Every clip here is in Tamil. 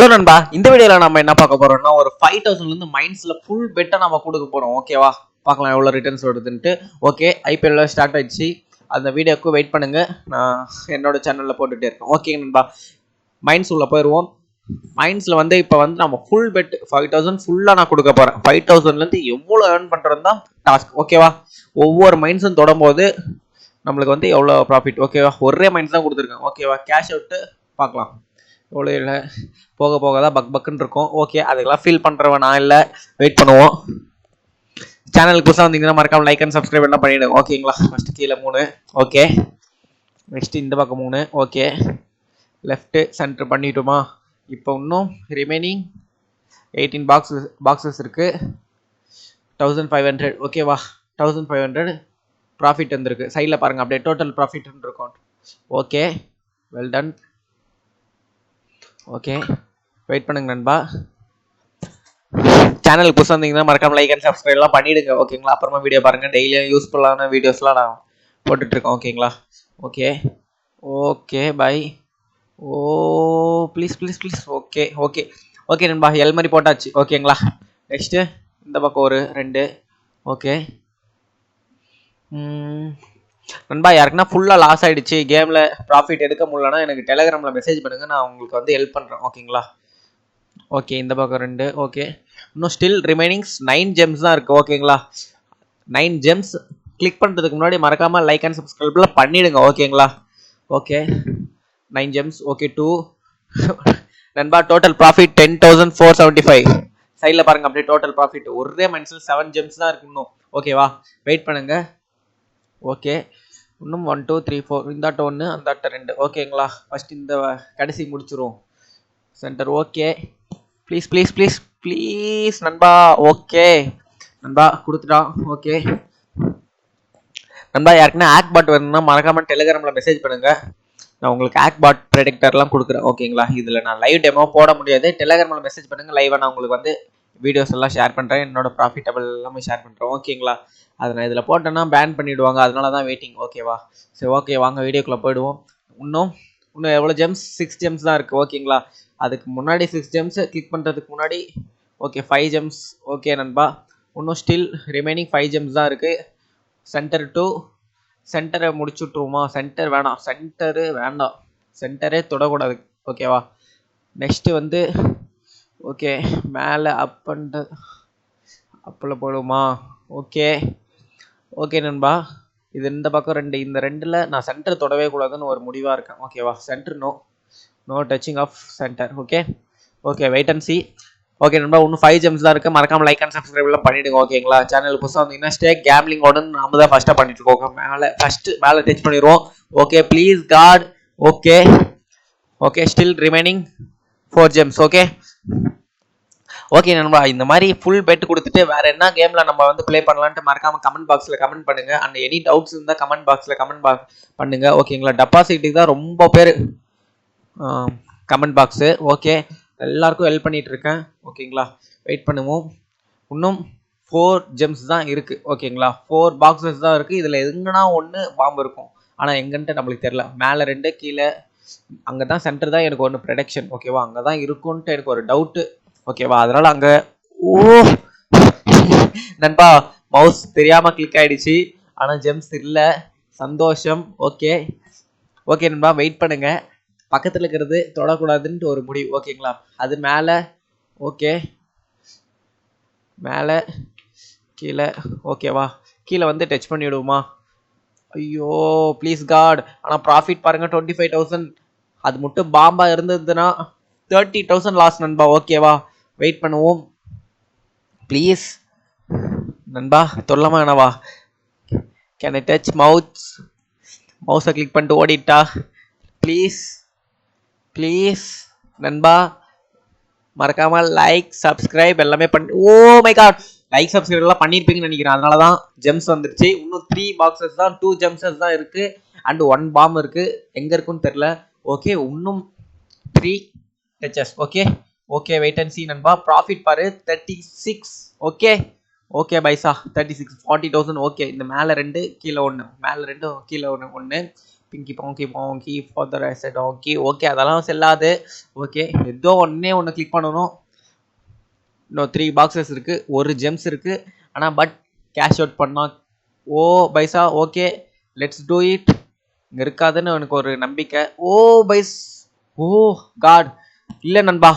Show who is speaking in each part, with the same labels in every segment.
Speaker 1: ஹலோ நண்பா, இந்த வீடியோவில் நம்ம என்ன பார்க்க போறோம்னா ஒரு 5000 மைண்ட்ஸ்ல ஃபுல் பெட்டை நம்ம கொடுக்க போறோம். ஓகேவா, பார்க்கலாம் எவ்வளோ ரிட்டர்ன்ஸ் வருதுன்ட்டு. ஓகே, ஐபிஎல்ல ஸ்டார்ட் ஆயிடுச்சு. அந்த வீடியோக்கு வெயிட் பண்ணுங்க, நான் என்னோட சேனலில் போட்டுகிட்டே இருக்கேன். ஓகே நண்பா, மைண்ட்ஸ் உள்ள போயிடுவோம். மைண்ட்ஸில் இப்போ நம்ம ஃபுல் பெட் 5000 ஃபுல்லாக நான் கொடுக்க போகிறேன். 5000 எவ்வளோ ஏர்ன் பண்ணுறது தான் டாஸ்க். ஓகேவா, ஒவ்வொரு மைண்ட்ஸும் தொடரும்போது நம்மளுக்கு எவ்வளோ ப்ராஃபிட். ஓகேவா, ஒரே மைண்ட்ஸ் தான் கொடுத்துருக்கேன். ஓகேவா, கேஷ் அவுட்டு பார்க்கலாம். எவ்வளோ இல்லை, போக போக தான் பக்குன்னு இருக்கும். ஓகே, அதுக்கெல்லாம் ஃபீல் பண்ணுறவன் நான் இல்லை, வெயிட் பண்ணுவோம். சேனலுக்கு புதுசாக வந்தீங்கன்னா மறக்காம லைக் அண்ட் சப்ஸ்கிரைப் என்ன பண்ணிவிடுங்க. ஓகேங்களா, ஃபஸ்ட்டு கீழே 3. ஓகே, நெக்ஸ்ட்டு இந்த பக்கம் 3. ஓகே, லெஃப்ட்டு சென்டர் பண்ணிட்டோமா. இப்போ இன்னும் ரிமைனிங் 18 பாக்ஸஸ் இருக்குது. 1500. ஓகேவா, 1500 ப்ராஃபிட் வந்துருக்கு. சைடில் பாருங்கள், அப்படியே டோட்டல் ப்ராஃபிட்னு இருக்கும். Okay, well done. Okay, wait பண்ணுங்க நண்பா. சேனலுக்கு புதுசாக வந்தீங்கன்னா மறக்காம லைக் அண்ட் சப்ஸ்கிரைப்லாம் பண்ணிவிடுங்க. ஓகேங்களா, அப்புறமா வீடியோ பாருங்கள். டெய்லியும் யூஸ்ஃபுல்லான வீடியோஸ்லாம் நான் போட்டுட்ருக்கேன். ஓகேங்களா, okay okay bye. O please please please. Okay okay okay நண்பா, எல் மாதிரி போட்டாச்சு. ஓகேங்களா, நெக்ஸ்ட்டு இந்த பக்கம் ஒரு 2. ஓகே நண்பா, யாருக்குன்னா ஃபுல்லாக லாஸ் ஆகிடுச்சு, கேமில் ப்ராஃபிட் எடுக்க முடியலன்னா எனக்கு டெலிகிராமில் மெசேஜ் பண்ணுங்கள், நான் உங்களுக்கு ஹெல்ப் பண்ணுறேன். ஓகேங்களா, ஓகே இந்த பக்கம் 2. ஓகே, இன்னும் ஸ்டில் ரிமைனிங்ஸ் 9 ஜெம்ஸ் தான் இருக்குது. ஓகேங்களா, 9 ஜெம்ஸ் கிளிக் பண்ணுறதுக்கு முன்னாடி மறக்காமல் லைக் அண்ட் சப்ஸ்கிரைப்லாம் பண்ணிவிடுங்க. ஓகேங்களா, ஓகே 9 ஜெம்ஸ். ஓகே 2 நண்பா, டோட்டல் ப்ராஃபிட் 10,475. சைடில் பாருங்கள், அப்படியே டோட்டல் ப்ராஃபிட் ஒரே மைண்ட்ஸில் 7 ஜெம்ஸ் தான் இருக்கு இன்னும். ஓகேவா, வெயிட் பண்ணுங்கள். ஓகே, இன்னும் 1 2 3 4 இந்தாட்ட 1 அந்தாட்ட 2. ஓகேங்களா, ஃபஸ்ட் இந்த கடைசி முடிச்சிரும் center. Okay, please please please please நண்பா. ஓகே நண்பா, கொடுத்துட்டான். ஓகே நண்பா, யாருக்குன்னா ஆக் பாட் வேணும்னா மறக்காமல் டெலிகிராமில் மெசேஜ் பண்ணுங்கள், நான் உங்களுக்கு ஆக் பாட் ப்ரெடிக்டர்லாம் கொடுக்குறேன். ஓகேங்களா, இதில் நான் லைவ் டெமோ போட முடியாது, டெலிகிராமில் மெசேஜ் பண்ணுங்கள், லைவாக நான் உங்களுக்கு வீடியோஸ் எல்லாம் ஷேர் பண்ணுறேன், என்னோட ப்ராஃபிட்டபிள் எல்லாமே ஷேர் பண்ணுறேன். ஓகேங்களா, அதை நான் இதில் போட்டேன்னா பேன் பண்ணிவிடுவாங்க, அதனால தான் வெயிட்டிங். ஓகேவா, சரி ஓகே வாங்க வீடியோக்குள்ளே போயிடுவோம். இன்னும் எவ்வளோ ஜெம்ஸ்? 6 ஜெம்ஸ் தான் இருக்குது. ஓகேங்களா, அதுக்கு முன்னாடி 6 ஜெம்ஸ் கிளிக் பண்ணுறதுக்கு முன்னாடி ஓகே 5 ஜெம்ஸ். ஓகே நண்பா, இன்னும் ஸ்டில் ரிமைனிங் 5 ஜெம்ஸ் தான் இருக்குது. சென்டர் டு சென்டரை முடிச்சுட்ருவோமா? சென்டர் வேண்டாம், சென்டரே தொடக்கூடாது. ஓகேவா, நெக்ஸ்ட்டு ஓகே மேலே அப்பில் போடுமா? ஓகே ஓகே நண்பா, இது இந்த பக்கம் 2. இந்த 2ல் நான் சென்டர் தொடவே கூடாதுன்னு ஒரு முடிவாக இருக்கேன். ஓகேவா, centre no touching off centre. Okay okay wait and see. Okay நண்பா, இன்னும் 5 ஜெம்ஸ் தான் இருக்குது, மறக்காமல் லைக் அண்ட் சப்ஸ்கிரைப்லாம் பண்ணிவிடுங்க. ஓகேங்களா, சேனல் புதுசாக வந்தீங்கன்னா ஸ்டேக் கேம்லிங் ஓடுன்னு நம்ம தான் ஃபஸ்ட்டாக பண்ணிட்டு இருக்கோம். மேலே டச் பண்ணிடுவோம். Okay please god. Okay okay, still remaining 4 gems. Okay okay நண்பா, இந்த மாதிரி ஃபுல் பெட் கொடுத்துட்டு வேற என்ன கேமில் நம்ம ப்ளே பண்ணலான்ட்டு மறக்காமல் கமெண்ட் பாக்ஸில் கமெண்ட் பண்ணுங்கள். அண்ட் எனி டவுட்ஸ் இருந்தால் கமெண்ட் பாக்ஸில் பண்ணுங்கள். ஓகேங்களா, டெபாசிட்டுக்கு தான் ரொம்ப பேர் கமெண்ட் பாக்ஸு. ஓகே, எல்லாருக்கும் ஹெல்ப் பண்ணிகிட்டு இருக்கேன். ஓகேங்களா, வெயிட் பண்ணுவோம். இன்னும் 4 ஜெம்ஸ் தான் இருக்குது. ஓகேங்களா, 4 பாக்ஸஸ் தான் இருக்குது. இதில் எங்கன்னா ஒன்று பாம்பு இருக்கும், ஆனால் எங்கன்ட்டு நம்மளுக்கு தெரியல. மேலே 2 கீழே அங்கே தான் சென்டர் தான் எனக்கு ஒன்று ப்ரெடிக்ஷன். ஓகேவா, அங்கே தான் இருக்குன்ட்டு எனக்கு ஒரு டவுட்டு. ஓகேவா, அதனால் அங்கே நண்பா மவுஸ் தெரியாமல் கிளிக் ஆகிடுச்சு, ஆனால் ஜெம்ஸ் இல்லை. சந்தோஷம். ஓகே ஓகே நண்பா, வெயிட் பண்ணுங்க, பக்கத்தில் இருக்கிறது தொடக்கூடாதுன்ட்டு ஒரு முடிவு. ஓகேங்களா, அது மேலே. ஓகே மேலே கீழே. ஓகேவா, கீழே டச் பண்ணிவிடுவோமா? ஐயோ ப்ளீஸ் காட். ஆனால் ப்ராஃபிட் பாருங்கள் 25,000. அது மட்டும் பாம்பாக இருந்ததுன்னா 30,000 லாஸ் நண்பா. ஓகேவா, வெயிட் பண்ணுவோம் ப்ளீஸ் நண்பா. சொல்லமா என்னவா? கேன் ஐ டச் மவுஸை கிளிக் பண்ணிட்டு ஓடிட்டா? ப்ளீஸ் ப்ளீஸ் நண்பா, மறக்காமல் லைக் சப்ஸ்கிரைப் எல்லாமே பண்ணி. Oh my god, like subscribe எல்லாம் பண்ணியிருப்பீங்கன்னு நினைக்கிறேன், அதனால தான் ஜெம்ஸ் வந்துருச்சு. இன்னும் 3 பாக்ஸஸ் தான், 2 ஜெம்ஸஸ் தான் இருக்குது அண்ட் 1 பாம் இருக்குது. எங்கே இருக்குன்னு தெரில. ஓகே, இன்னும் 3 touches. Okay okay wait and see நண்பா. ப்ராஃபிட் பாரு 36. ஓகே ஓகே பைசா 36 40,000. ஓகே, இந்த மேலே 2 கீழே 1, மேலே 2 கீழே 1. Pinky ponky ponky father has a donkey. Okay அதெல்லாம் செல்லாது. ஓகே ஏதோ ஒன்று கிளிக் பண்ணணும். இன்னும் 3 பாக்ஸஸ் இருக்குது, ஒரு ஜெம்ஸ் இருக்குது. ஆனால் பட் கேஷ் அவுட் பண்ணால் ஓ பைசா. Okay let's do it. இங்கே இருக்காதுன்னு எனக்கு ஒரு நம்பிக்கை. ஓ பைஸ், ஓ காட். இல்லை நண்பா,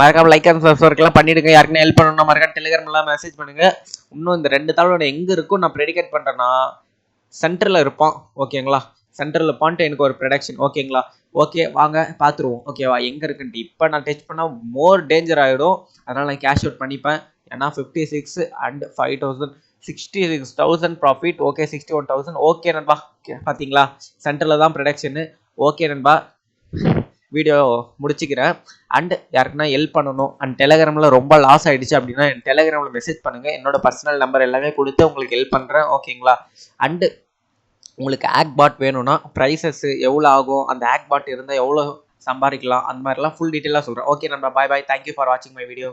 Speaker 1: மறக்காம லைக் அண்ட் சப்ஸ்கிரைப்லாம் பண்ணிடுங்க. யாருக்குன்னா ஹெல்ப் பண்ணணும்னா மறக்காம டெலிகிராம்லாம் மெசேஜ் பண்ணுங்க. இன்னும் இந்த 2 தாளோட எங்கே இருக்கும் நான் ப்ரெடிகேட் பண்ணுறேன்னா சென்டரில் இருப்பான். ஓகேங்களா, சென்டரில் பாயிண்ட் எனக்கு ஒரு ப்ரொடக்ஷன். ஓகேங்களா, ஓகே வாங்க பார்த்துருவோம். ஓகேவா, எங்கே இருக்குன்ட்டு இப்போ நான் டச் பண்ணால் மோர் டேஞ்சர் ஆகிடும். அதனால் நான் கேஷ் அவுட் பண்ணிப்பேன். ஏன்னா 56 அண்ட் 5000, 66,000 ப்ராஃபிட். ஓகே 61,000. ஓகே நண்பா, பார்த்தீங்களா சென்டரில் தான் ப்ரொடக்ஷனு. ஓகே நண்பா, வீடியோ முடிச்சுக்கிறேன். அண்ட் யாருக்குன்னா ஹெல்ப் பண்ணணும் அண்ட் டெலிகிராமில் ரொம்ப லாஸ் ஆகிடுச்சு அப்படின்னா என் டெலிகிராமில் மெசேஜ் பண்ணுங்கள். என்னோட பர்சனல் நம்பர் எல்லாமே கொடுத்து உங்களுக்கு ஹெல்ப் பண்ணுறேன். ஓகேங்களா, அண்டு உங்களுக்கு ஆக் பாட் வேணும்னா ப்ரைஸஸ் எவ்வளோ ஆகும், அந்த ஆக் பாட் இருந்தால் எவ்வளோ சம்பாதிக்கலாம், அந்த மாதிரிலாம் ஃபுல் டீட்டெயிலாக சொல்கிறேன். ஓகே நண்பா, பாய் பாய். தேங்க்யூ ஃபார் வாட்சிங் மை வீடியோ.